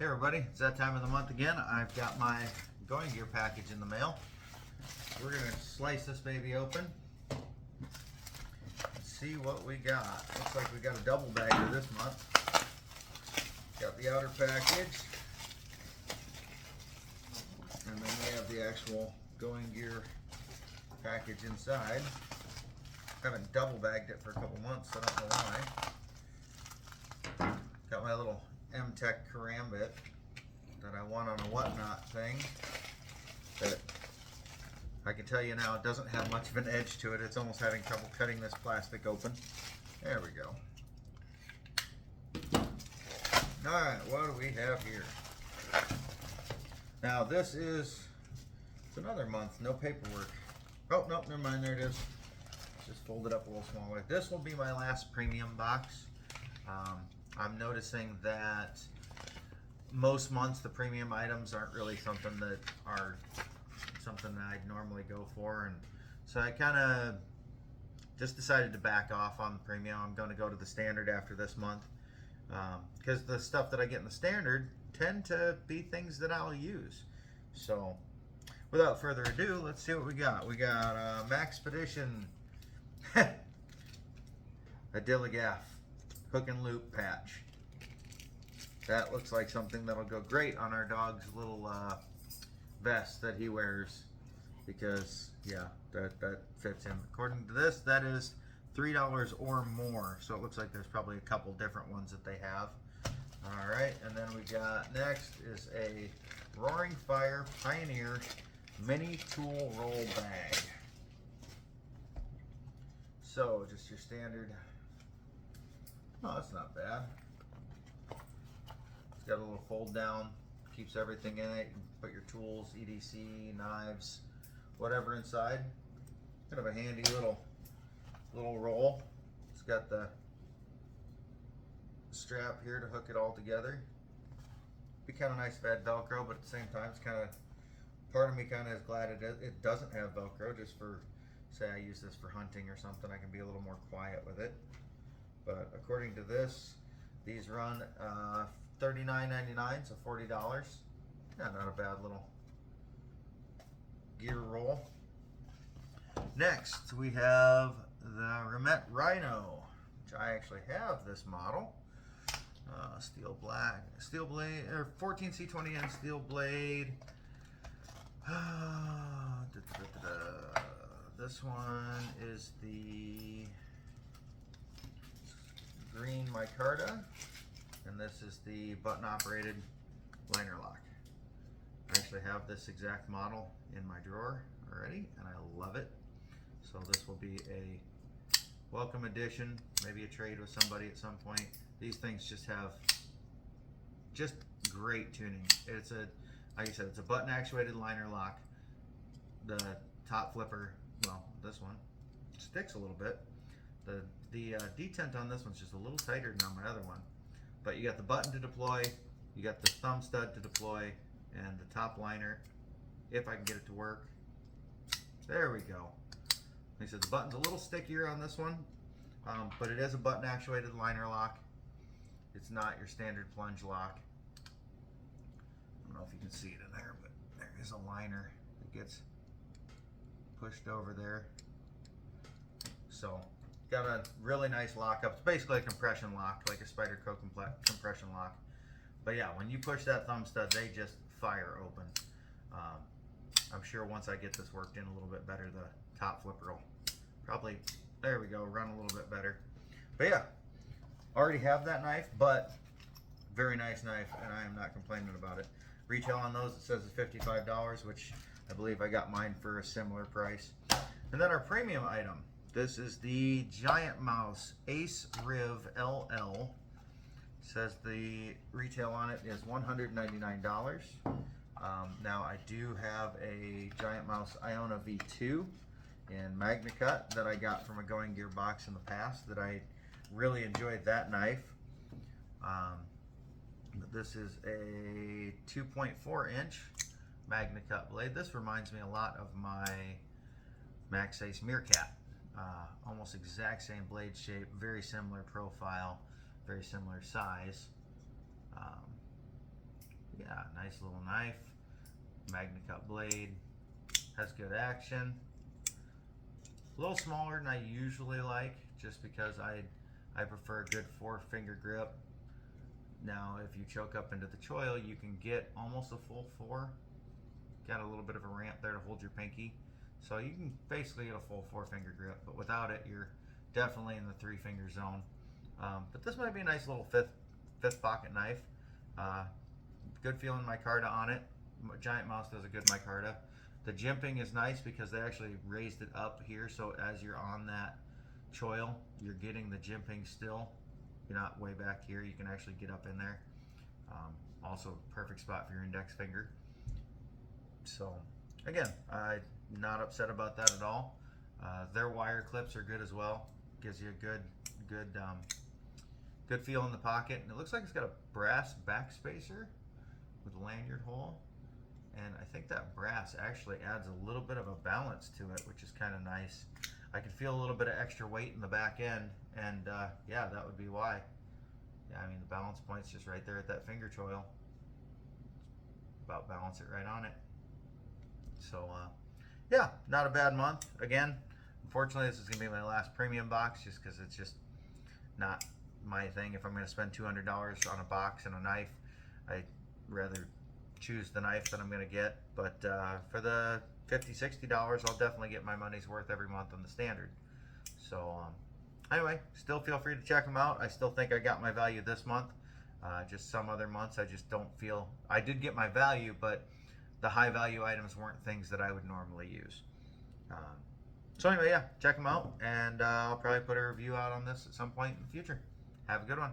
Hey everybody, it's that time of the month again. I've got my going gear package in the mail. We're going to slice this baby open and see what we got. Looks like we got a double bagger this month. Got the outer package, and then we have the actual going gear package inside. Haven't double bagged it for a couple months, so I don't know why. Got my little M-Tech karambit that I won on a whatnot thing that I can tell you now it doesn't have much of an edge to it. It's almost having trouble cutting this plastic open. There we go. Alright, what do we have here? Now this is, it's another month, no paperwork. Oh, no, never mind, there it is. Just fold it up a little smaller. This will be my last premium box. I'm noticing that most months the premium items aren't really something that I'd normally go for, and so I kind of just decided to back off on the premium. I'm going to go to the standard after this month because the stuff that I get in the standard tend to be things that I'll use. So without further ado, let's see what we got. We got Maxpedition a Dilligaff hook and loop patch. That looks like something that'll go great on our dog's little vest that he wears, because yeah, that fits him. According to this, that is $3 or more, so it looks like there's probably a couple different ones that they have. All right, and then we got next is a Roaring Fire Pioneer mini tool roll bag. So just your standard. Oh, that's not bad. It's got a little fold down, keeps everything in it. You can put your tools, EDC, knives, whatever inside. Kind of a handy little roll. It's got the strap here to hook it all together. Be kind of nice if it had Velcro, but at the same time, it's kind of, part of me kind of is glad it doesn't have Velcro, just for, say I use this for hunting or something, I can be a little more quiet with it. But according to this, these run $39.99, so $40. Yeah, not a bad little gear roll. Next, we have the Remet Rhino, which I actually have this model. Steel blade, or 14C20N steel blade. This one is the green micarta, and this is the button operated liner lock. I actually have this exact model in my drawer already, and I love it. So this will be a welcome addition, maybe a trade with somebody at some point. These things just have just great tuning. It's a, like I said, it's a button actuated liner lock. The top flipper, well, this one sticks a little bit. The detent on this one's just a little tighter than on my other one. But you got the button to deploy, you got the thumb stud to deploy, and the top liner, if I can get it to work. There we go. Like I said, the button's a little stickier on this one, but it is a button actuated liner lock. It's not your standard plunge lock. I don't know if you can see it in there, but there is a liner that gets pushed over there. So got a really nice lockup. It's basically a compression lock, like a Spyderco compression lock. But yeah, when you push that thumb stud, they just fire open. I'm sure once I get this worked in a little bit better, the top flipper will probably, there we go, run a little bit better. But yeah, already have that knife, but very nice knife, and I am not complaining about it. Retail on those, it says it's $55, which I believe I got mine for a similar price. And then our premium item. This is the Giant Mouse Ace Riv LL. It says the retail on it is $199. Now I do have a Giant Mouse Iona V2 in Magna Cut that I got from a Going Gear box in the past that I really enjoyed that knife. But this is a 2.4 inch Magna Cut blade. This reminds me a lot of my Max Ace Meerkat. Almost exact same blade shape, very similar profile, very similar size. Nice little knife, Magna Cut blade, has good action. A little smaller than I usually like, just because I prefer a good 4-finger grip. Now, if you choke up into the choil, you can get almost a full 4. Got a little bit of a ramp there to hold your pinky. So you can basically get a full 4-finger grip, but without it, you're definitely in the 3-finger zone. But this might be a nice little fifth pocket knife. Good feeling micarta on it. Giant Mouse does a good micarta. The jimping is nice because they actually raised it up here, so as you're on that choil, you're getting the jimping still. You're not way back here, you can actually get up in there. Also, perfect spot for your index finger. So, again, I'm not upset about that at all. Their wire clips are good as well. Gives you a good feel in the pocket. And it looks like it's got a brass backspacer with a lanyard hole. And I think that brass actually adds a little bit of a balance to it, which is kind of nice. I can feel a little bit of extra weight in the back end, and yeah, that would be why. Yeah, I mean, the balance point's just right there at that finger choil. About balance it right on it. So, yeah, not a bad month. Again, unfortunately, this is going to be my last premium box just because it's just not my thing. If I'm going to spend $200 on a box and a knife, I'd rather choose the knife that I'm going to get. But for the $50, $60, I'll definitely get my money's worth every month on the standard. So anyway, still feel free to check them out. I still think I got my value this month. Just some other months I just don't feel I did get my value, but the high value items weren't things that I would normally use. So anyway, yeah, check them out, and I'll probably put a review out on this at some point in the future. Have a good one.